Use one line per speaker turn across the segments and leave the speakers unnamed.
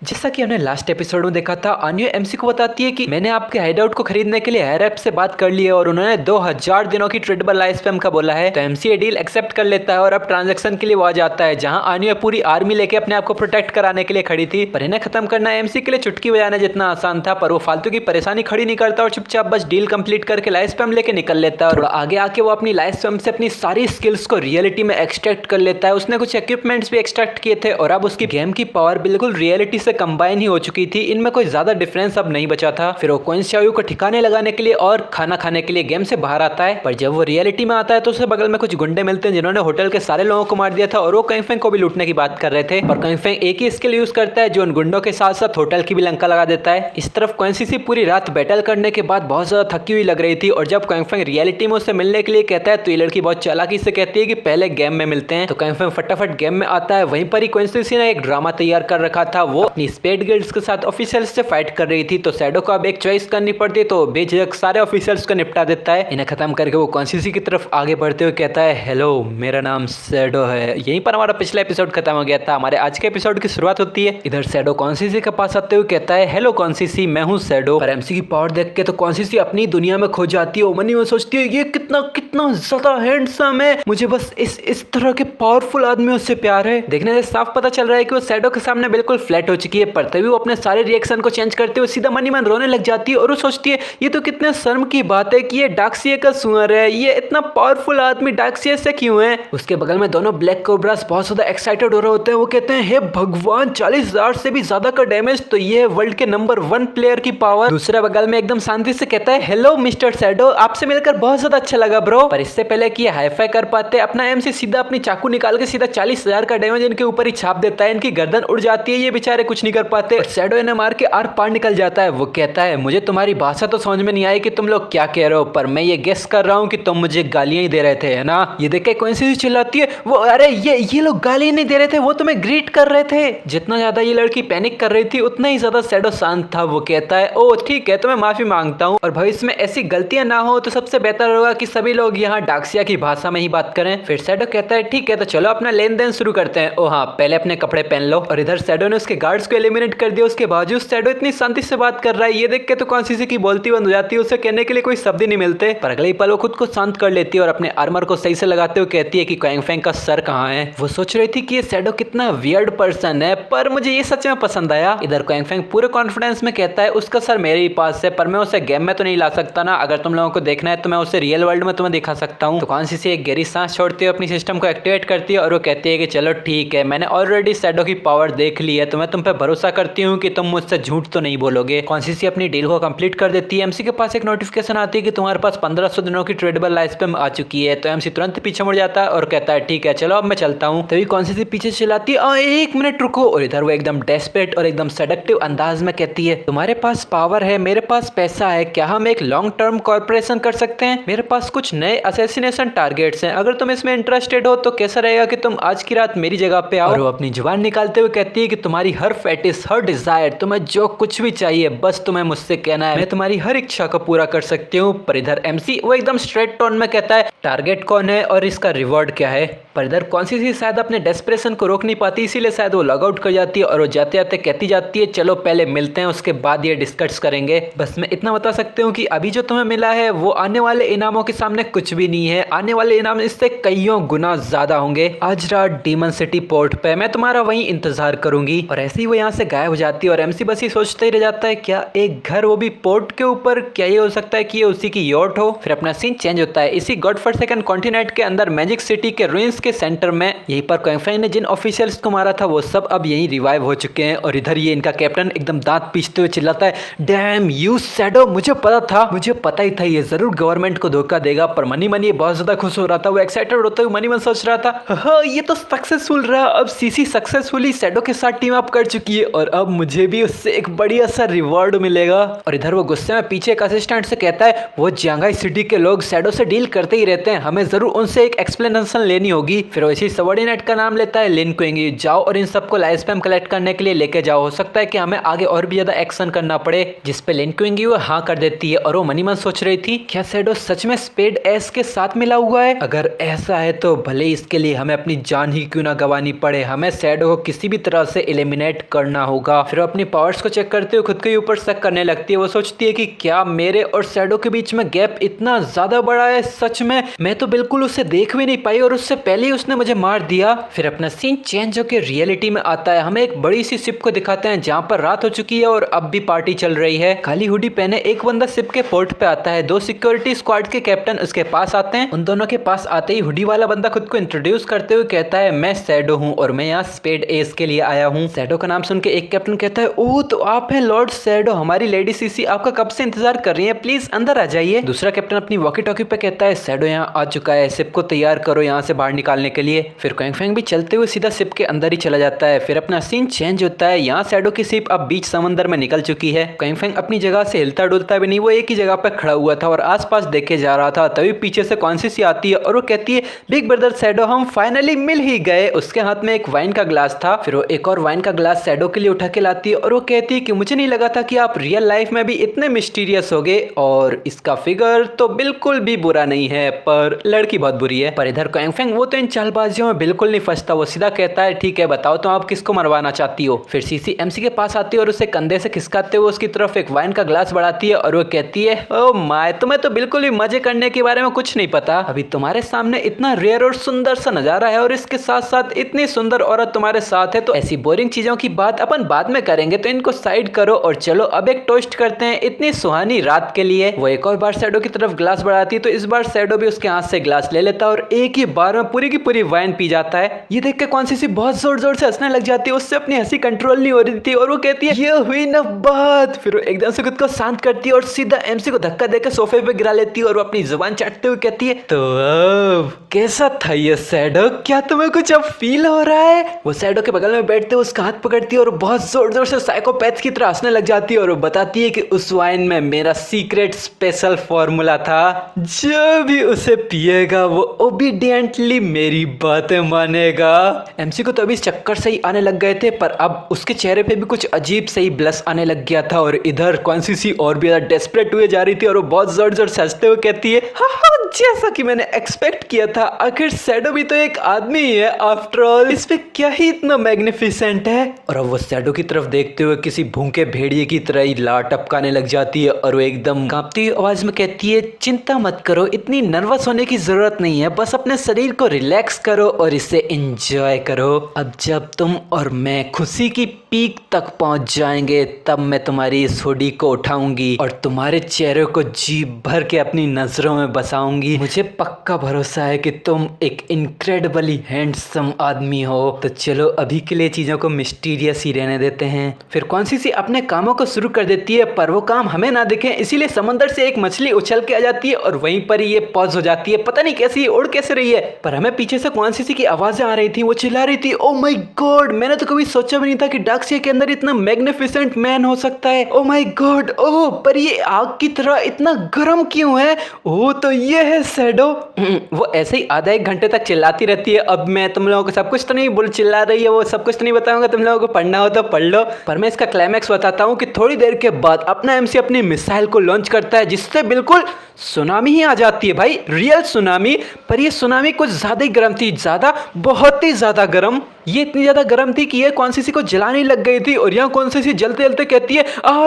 जैसा कि हमने लास्ट एपिसोड में देखा था, आन्या एमसी को बताती है कि मैंने आपके हाइडआउट को खरीदने के लिए हायर ऐप से बात कर ली है और उन्होंने 2000 दिनों की ट्रेडेबल लाइफ स्पैम का बोला है। तो एमसी ये डील एक्सेप्ट कर लेता है और अब ट्रांजैक्शन के लिए वो आ जाता है, जहां आन्या पूरी आर्मी लेके अपने आप को प्रोटेक्ट कराने के लिए खड़ी थी। पर इन्हें खत्म करना एमसी के लिए चुटकी बजाना जितना आसान था, पर वो फालतू की परेशानी खड़ी नहीं करता और चुपचाप बस डील कंप्लीट करके लाइफ स्पैम लेके निकल लेता है। और आगे आके वो अपनी लाइफ स्पैम से अपनी सारी स्किल्स को रियलिटी में एक्सट्रैक्ट कर लेता है। उसने कुछ इक्विपमेंट्स भी एक्सट्रैक्ट किए थे और अब उसकी गेम की पावर बिल्कुल रियलिटी से कंबाइन ही हो चुकी थी। इनमें कोई ज्यादा डिफरेंस अब नहीं बचा था। फिर वो क्वीन शाओयू को ठिकाने लगाने के लिए और खाना खाने के लिए गेम से बाहर आता है, पर जब वो रियलिटी में आता है तो उसे बगल में कुछ गुंडे मिलते हैं जिन्होंने होटल के सारे लोगों को मार दिया था और वो कैंगफेंग को भी लूटने की बात कर रहे थे। और कैंगफेंग एक ही स्किल यूज करता है जो उन गुंडों के साथ साथ होटल की भी लंका लगा देता है। इस तरफ क्वेंसीसी पूरी रात बैटल करने के बाद बहुत ज्यादा थकी हुई लग रही थी और जब कैंगफेंग रियलिटी में उससे मिलने के लिए कहता है तो ये लड़की बहुत चालाकी से कहती है कि पहले गेम में मिलते हैं। तो कैंगफेंग फटाफट गेम में आता है। वहीं पर ही क्वेंसीसी ने एक ड्रामा तैयार कर रखा था। वो अपनी स्पेड गिल्ड्स के साथ ऑफिसर्स से फाइट कर रही थी, तो शैडो को अब एक चॉइस करनी पड़ती है, तो बेझिझक सारे ऑफिसर्स को निपटा देता है। इन्हें खत्म करके वो क्वेंसीसी की तरफ आगे बढ़ते हुए कहता है, हेलो मेरा नाम शैडो है। यहीं पर हमारा पिछला एपिसोड खत्म हो गया था। हमारे आज के एपिसोड की शुरुआत होती है। इधर शैडो क्वेंसीसी के पास आते हुए कहता है, हेलो क्वेंसीसी, मैं हूँ शैडो। पर एमसी की पावर देख के तो क्वेंसीसी अपनी दुनिया में खो जाती है। वो मनी में सोचती है ये कितना कितना ज्यादा हैंडसम है, मुझे बस इस तरह के पावरफुल आदमियों से प्यार है। देखने से साफ पता चल रहा है कि वो शैडो के सामने बिल्कुल फ्लैट हो चुकी है, पर तभी वो अपने सारे रिएक्शन को चेंज करते हुए सीधा मनी मन रोने लग जाती है और वो सोचती है ये तो कितने शर्म की बात है कि ये डार्कसियर का सुअर है, ये इतना पावरफुल आदमी डार्कसियर से क्यों है। उसके बगल में दोनों ब्लैक कोबरास बहुत ज्यादा एक्साइटेड हो रहे होते हैं। वो कहते हैं हे भगवान, 40,000 से भी ज्यादा का डैमेज, तो ये है वर्ल्ड के नंबर 1 प्लेयर की पावर। दूसरे बगल में एकदम शांति से कहता है, हेलो मिस्टर शैडो, आपसे मिलकर बहुत ज्यादा अच्छा लगा ब्रो। पर इससे पहले कि ये हाईफाई कर पाते, अपना एमसी सीधा अपनी चाकू निकाल के सीधा 40,000 का डैमेज इनके ऊपर ही छाप देता है। इनकी गर्दन उड़ जाती है, ये बेचारे कुछ नहीं कर पाते। शैडो इन्हें मार के आर पार निकल जाता है। वो कहता है, मुझे तुम्हारी भाषा तो समझ में नहीं आई कि तुम लोग क्या कह रहे हो, पर मैं ये गेस कर रहा हूँ कि तुम मुझे गालियां ही दे रहे थे, है ना। ये देख के क्वेंसीसी चिल्लाती है, वो अरे ये लोग गाली नहीं दे रहे थे, वो तुम्हें ग्रीट कर रहे थे। जितना ज्यादा ये लड़की पैनिक कर रही थी उतना ही ज्यादा शैडो शांत था। वो कहता है, ओ ठीक है, तो मैं माफी मांगता हूँ और भविष्य में ऐसी गलतियां ना हो तो सबसे बेहतर होगा कि सभी लोग यहाँ डार्कसियर की भाषा में ही बात करें। फिर शैडो कहता है, ठीक है, तो चलो अपना लेन देन शुरू करते हैं। ओ हाँ, पहले अपने कपड़े पहन लो। और इधर शैडो ने उसके गार्ड्स को एलिमिनेट कर दिया। उसके बावजूद शैडो इतनी शांति से बात कर रहा है, ये देख के तो क्वेंसीसी की बोलती बंद हो जाती है। उसे कहने के लिए कोई शब्द ही नहीं मिलते। पर अगले ही पल वो खुद को शांत कर लेती है और अपने आर्मर को सही से लगाते हुए कहती है कि कैंगफेंग का सर कहाँ है। वो सोच रही थी कि ये शैडो कितना वियर्ड पर्सन है, पर मुझे ये सच में पसंद आया। इधर कैंगफेंग पूरे कॉन्फिडेंस में कहता है, उसका सर मेरे ही पास है, पर मैं उसे गेम में तो नहीं ला सकता ना। अगर तुम लोगों को देखना है तो मैं उसे रियल वर्ल्ड में तुम्हें दिखा सकता हूँ। तो क्वेंसीसी एक गहरी सांस छोड़ती है, अपनी सिस्टम को एक्टिवेट करती है और वो कहती है कि चलो ठीक है, मैंने ऑलरेडी शैडो की पावर देख ली है, तो मैं तुम पे भरोसा करती हूँ कि तुम मुझसे झूठ तो नहीं बोलोगे। क्वेंसीसी अपनी डील को कंप्लीट कर देती है। एमसी के पास एक नोटिफिकेशन आती है कि तुम्हारे पास 1500 दिनों की ट्रेडेबल लाइफ स्पैम आ चुकी है। तो एमसी तुरंत पीछे मुड़ जाता है और कहता है, ठीक है चलो अब मैं चलता हूँ। तभी क्वेंसीसी पीछे चिल्लाती है, एक मिनट रुको। और इधर वो एकदम डेस्परेट और एकदम सेडक्टिव अंदाज में कहती है, तुम्हारे पास पावर है, मेरे पास पैसा है, क्या हम एक लॉन्ग टर्म कॉर्पोरेशन कर सकते हैं? मेरे पास कुछ नए असैसिनेशन टारगेट्स हैं, अगर तुम इसमें इंटरेस्टेड हो तो कैसा रहेगा कि तुम आज की रात मेरी जगह पे आओ। और वो अपनी जुबान निकालते हुए कहती है कि तुम्हारी हर फेटिस, हर डिजायर, तुम्हें जो कुछ भी चाहिए बस तुम्हें मुझसे कहना है, मैं तुम्हारी हर इच्छा को पूरा कर सकती हूँ। पर इधर एमसी वो एकदम स्ट्रेट टोन में कहता है, टारगेट कौन है और इसका रिवॉर्ड क्या है? पर इधर क्वेंसीसी शायद अपने डेस्परेशन को रोक नहीं पाती, इसीलिए शायद वो लॉग आउट कर जाती है और वो जाते जाते कहती जाती है, चलो पहले मिलते हैं, उसके बाद ये डिस्कस करेंगे। बस मैं इतना बता सकती हूँ कि अभी जो तुम्हें मिला है वो आने वाले इनामों के सामने कुछ भी नहीं है। आने वाले इनाम इससे कईयों गुना ज्यादा होंगे। आज रात डीमन सिटी पोर्ट पे मैं तुम्हारा वहीं इंतजार करूंगी। और ऐसे ही वो यहाँ से गायब हो जाती है और एमसी बस ही सोचते ही रह जाता है, क्या एक घर, वो भी पोर्ट के ऊपर, क्या ये हो सकता है कि ये उसी की यॉट हो? फिर अपना सीन चेंज होता है इसी गॉड फॉरसेकन कॉन्टिनेंट के अंदर मैजिक सिटी के रूइंस के सेंटर में। यहीं पर कैंगफेंग ने जिन ऑफिशियल्स को मारा था वो सब अब यहीं रिवाइव हो चुके हैं। और इधर ये इनका कैप्टन एकदम दांत पीसते हुए चिल्लाता है, डैम यू शैडो, मुझे पता ही था ये जरूर गवर्नमेंट को धोखा देगा। पर मनी बहुत ज्यादा खुश हो रहा था, वो एक्साइटेड होते हुए मनी सोच रहा था, हाँ ये तो सक्सेसफुल रहा, अब सीसी सक्सेसफुली शैडो के साथ टीम अप कर चुकी है और अब मुझे भी उससे एक बढ़िया सा रिवॉर्ड मिलेगा। और इधर वो गुस्से में पीछे एक असिस्टेंट से कहता है, वो जियांगाई सिटी के लोग शैडो से डील करते ही रहते हैं, हमें जरूर उनसे एक एक्सप्लेनेशन लेनी होगी। फिर वो इसी सबऑर्डिनेट का नाम लेता है, लिन क्विंगी, जाओ और इन सबको लाइफ स्पैम कलेक्ट करने के लिए लेके जाओ, हो सकता है कि हमें आगे और भी ज्यादा एक्शन करना पड़े। जिसपे लिन क्विंगी वो हाँ कर देती है। और वो मनी सोच रही थी, क्या शैडो सच में स्पेड एस के साथ मिला हुआ है? अगर ऐसा है तो भले इसके लिए हमें अपनी जान ही क्यों ना गंवानी पड़े, हमें शैडो को किसी भी तरह से एलिमिनेट करना होगा। फिर वो अपनी पावर्स को चेक करते हुए खुद के ऊपर शक करने लगती है। वो सोचती है कि क्या मेरे और शैडो के बीच में गैप इतना ज्यादा बड़ा है? सच में मैं तो बिल्कुल उसे देख भी नहीं पाई और उससे पहले ही उसने मुझे मार दिया। फिर अपना सीन चेंज होकर रियलिटी में आता है। हमें एक बड़ी सी शिप को दिखाते हैं जहाँ पर रात हो चुकी है और अब भी पार्टी चल रही है। काली हुडी पहने एक बंदा शिप के पोर्ट पे आता है। दो सिक्योरिटी स्क्वाड के कैप्टन उसके पास आते हैं। उन दोनों के पास आते ही हुडी वाला बंदा खुद को इंट्रोड्यूस करते हुए कहता है, मैं शैडो हूँ और मैं यहाँ स्पेड एस के लिए आया हूँ। शैडो का नाम सुन के एक कैप्टन कहता है, ओह तो आप हैं लॉर्ड शैडो, हमारी लेडी सीसी आपका कब से इंतजार कर रही है, प्लीज अंदर आ जाइए। दूसरा कैप्टन अपनी वॉकी टॉकी पे कहता है, शैडो यहाँ आ चुका है, शिप को तैयार करो यहाँ से बाहर निकालने के लिए। फिर क्वांग फैंग भी चलते हुए सीधा शिप के अंदर ही चला जाता है। फिर अपना सीन चेंज होता है। यहाँ शैडो की शिप अब बीच समंदर में निकल चुकी है। क्वांग फैंग अपनी जगह से हिलता डुलता भी नहीं, वो एक ही जगह पर खड़ा हुआ था और आसपास देखे जा रहा था। तभी पीछे से कॉन्सिसी आती है और वो कहती है, बिग ब्रदर शैडो हम फाइनली मिल ही गए। उसके हाथ में एक वाइन का ग्लास था। फिर वो एक और वाइन का ग्लास शैडो के लिए उठा के लाती है और वो कहती है कि मुझे नहीं लगा था कि आप रियल लाइफ में भी इतने मिस्टीरियस होगे और इसका फिगर तो बिल्कुल भी बुरा नहीं है, पर लड़की बहुत बुरी है। पर इधर क्वांग फैंग वो तो इन चालबाजियों में बिल्कुल नहीं फंसता। वो सीधा कहता है, ठीक है बताओ तो आप किसको मरवाना चाहती हो। फिर सीसी एमसी के पास आती है और उसे कंधे से खिसकाते हुए उसकी तरफ एक वाइन का ग्लास बढ़ाती है और वो कहती है, ओ माय तुम्हें तो बिल्कुल भी मजे करने के बारे में कुछ नहीं पता। अभी तुम्हारे सामने इतना रेयर और सुंदर सा नजारा है और इसके साथ साथ इतनी सुंदर औरत तुम्हारे साथ है, तो ऐसी बोरिंग चीजों की बात अपन बाद में करेंगे, तो इनको साइड करो और चलो अब एक टोस्ट करते हैं इतनी सुहानी रात के लिए। वो एक और बार शैडो की तरफ ग्लास बढ़ाती है तो इस बार शैडो भी उसके हाथ से ग्लास ले लेता है और एक ही बार में पूरी की पूरी वाइन पी जाता है। ये देख के कॉन्सिसी बहुत जोर जोर से हंसने लग जाती है। उससे अपनी हंसी कंट्रोल नहीं हो रही थी और वो कहती है, ये हुई ना बात। फिर वो एकदम से खुद को शांत करती है और सीधा एमसी को धक्का देकर सोफे पे गिरा लेती है और वो अपनी जुबान चाटते हुए कहती है, तो अब कैसा था ये शैडो, क्या तुम्हें कुछ अब फील हो रहा है? वो शैडो के बगल में बैठते हुए उसका हाथ पकड़ती है और बहुत जोर जोर से साइकोपैथ की तरह हंसने लग जाती है और वो बताती है कि उस वाइन में मेरा सीक्रेट स्पेशल फॉर्मूला था, जो भी उसे पिएगा वो ओबीडियंटली मेरी बातें मानेगा। एमसी को तो अभी चक्कर से ही आने लग गए थे, पर अब उसके चेहरे पे भी कुछ अजीब से ही ब्लश आने लग गया था और इधर कॉन्सिसी और भी ज्यादा डेस्परेट हुए जा रही थी और वो बहुत जोर जोर से हंसते हुए कहती है, हाँ जैसा कि मैंने एक्सपेक्ट किया था, आखिर शैडो भी तो एक आदमी ही है आफ्टर ऑल, इस पे क्या ही इतना मैग्निफिसेंट है। और अब वो शैडो की तरफ देखते हुए किसी भूखे भेड़िए की तरह ही लार टपकाने लग जाती है और वो एकदम कांपती हुई आवाज में कहती है, चिंता मत करो, इतनी नर्वस होने की जरूरत नहीं है, बस अपने शरीर को रिलैक्स करो और इसे एंजॉय करो। अब जब तुम और मैं खुशी की पीक तक पहुंच जाएंगे तब मैं तुम्हारी इस हुडी को उठाऊंगी और तुम्हारे चेहरे को जी भर के अपनी नजरों में बसाऊंगी। मुझे पक्का भरोसा है कि तुम एक इनक्रेडिबली हैंडसम आदमी हो। तो चलो अभी के लिए चीजों को मिस्टीरियस ही रहने देते हैं। फिर कॉन्सिसी अपने कामों को शुरू कर देती है, पर वो काम हमें ना दिखे इसीलिए समंदर से एक मछली उछल के आ जाती है और वहीं पर ही ये पॉज हो जाती है। पता नहीं कैसी उड़ कैसे रही है, पर हमें पीछे से कॉन्सिसी की आवाजें आ रही थी। वो चिल्ला रही थी, ओ माय गॉड, मैंने तो कभी सोचा भी नहीं था कि डार्कसीयर के अंदर इतना मैग्निफिसेंट मैन हो सकता है। ओ माय गॉड, ओह पर ये आग की तरह इतना गर्म क्यों है? ओह तो ये है शैडो। वो ऐसे ही आधा एक घंटे तक चिल्लाती रहती है। अब मैं तुम लोगों को सब कुछ तो नहीं बोल, चिल्ला रही है वो सब कुछ तो नहीं बताऊंगा, तुम लोगों को पढ़ना हो तो पढ़ लो। पर मैं इसका क्लाइमैक्स बताता हूँ कि थोड़ी देर के बाद अपना एमसी अपनी मिसाइल को लॉन्च करता है जिससे बिल्कुल सुनामी ही आ जाती है भाई, रियल सुनामी। पर ये सुनामी कुछ ज्यादा ही गर्म थी, ज्यादा बहुत ही ज्यादा गर्म। ये इतनी ज्यादा गर्म थी कि ये कॉन्सिसी को जलाने लग गई थी और यहाँ कॉन्सिसी जलते जलते कहती है,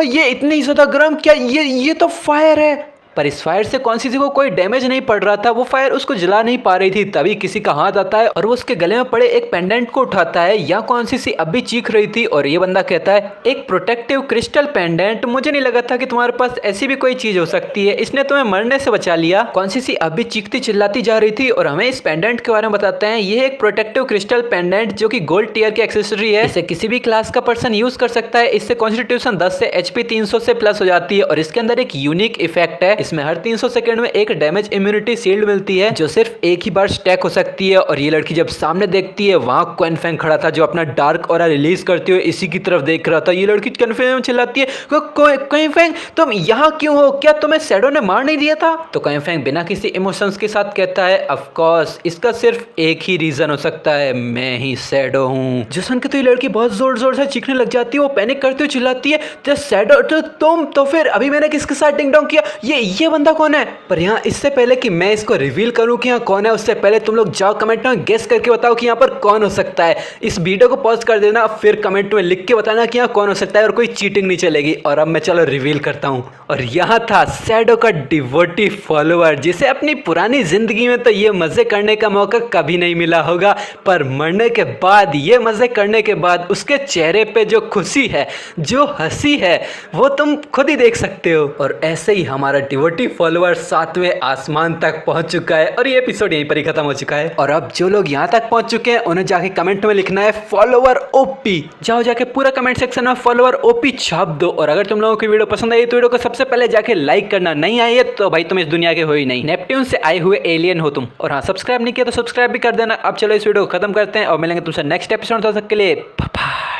ये इतनी ज्यादा गर्म, क्या ये तो फायर है। पर इस फायर से कॉन्सिसी को कोई डैमेज नहीं पड़ रहा था, वो फायर उसको जला नहीं पा रही थी। तभी किसी का हाथ आता है और वो उसके गले में पड़े एक पेंडेंट को उठाता है। यहाँ कॉन्सिसी अब भी चीख रही थी और ये बंदा कहता है, एक प्रोटेक्टिव क्रिस्टल पेंडेंट, मुझे नहीं लगा था कि तुम्हारे पास ऐसी भी कोई चीज हो सकती है, इसने तुम्हें मरने से बचा लिया। कॉन्सिसी अब भी चीखती चिल्लाती जा रही थी और हमें इस पेंडेंट के बारे में बताते हैं। ये एक प्रोटेक्टिव क्रिस्टल पेंडेंट जो कि गोल्ड टियर की एक्सेसरी है, इसे किसी भी क्लास का पर्सन यूज कर सकता है। इससे कॉन्स्टिट्यूशन 10 से HP 300 से प्लस हो जाती है और इसके अंदर एक यूनिक इफेक्ट है, इसमें हर 300 सेकंड में एक डैमेज इम्यूनिटी शील्ड मिलती है जो सिर्फ एक ही बार स्टैक हो सकती है। और ये लड़की जब सामने देखती है, वहां क्वांग फैंग खड़ा था जो अपना डार्क ऑरा रिलीज करते हुए इसी की तरफ देख रहा था। ये लड़की कंफ्यूजन में चिल्लाती है, क्वांग फैंग तुम यहाँ क्यों हो, क्या तुम्हें शैडो ने मार नहीं दिया था? तो क्वांग फैंग बिना किसी इमोशंस के साथ कहता है, ऑफ कोर्स इसका सिर्फ एक ही रीजन हो सकता है, मैं ही शैडो हूँ। जो सुन के तो ये लड़की बहुत जोर जोर से चीखने लग जाती है। वो पैनिक करते हुए चिल्लाती है, शैडो तो तुम, तो फिर अभी मैंने किसके साथ डिंग डोंग किया? ये बंदा कौन है। पर यहाँ इससे पहले कि मैं इसको रिवील करूँ कि यहाँ कौन है, उससे पहले तुम लोग जाओ कमेंट में गेस करके बताओ कि यहाँ पर कौन हो सकता है। इस वीडियो को पॉज कर देना, फिर कमेंट में लिख के बताना कि यहाँ कौन हो सकता है और कोई चीटिंग नहीं चलेगी। और अब मैं चलो रिवील करता हूँ। और यहाँ था शैडो का डिवोटी फॉलोअर, जिसे अपनी पुरानी जिंदगी में तो ये मजे करने का मौका कभी नहीं मिला होगा, पर मरने के बाद ये मजे करने के बाद उसके चेहरे पे जो खुशी है, जो हंसी है, वो तुम खुद ही देख सकते हो। और ऐसे ही हमारा डिवोटी फॉलोअर 7वें आसमान तक पहुंच चुका है और ये एपिसोड यहीं पर ही खत्म हो चुका है। और अब जो लोग यहाँ तक पहुंच चुके हैं उन्हें जाके कमेंट में लिखना है फॉलोअर ओपी। जाओ जाके पूरा कमेंट सेक्शन में फॉलोअर ओपी छाप दो। और अगर तुम लोगों की वीडियो पसंद आई तो वीडियो को सबसे पहले जाके लाइक करना, नहीं आई है तो भाई तुम इस दुनिया के हो ही नहीं, नेपट्यून से आए हुए एलियन हो तुम। और हाँ, सब्सक्राइब नहीं किया तो सब्सक्राइब भी कर देना। अब चलो इस वीडियो को खत्म करते हैं और मिलेंगे तुमसे नेक्स्ट एपिसोड। तब तक के लिए बाय।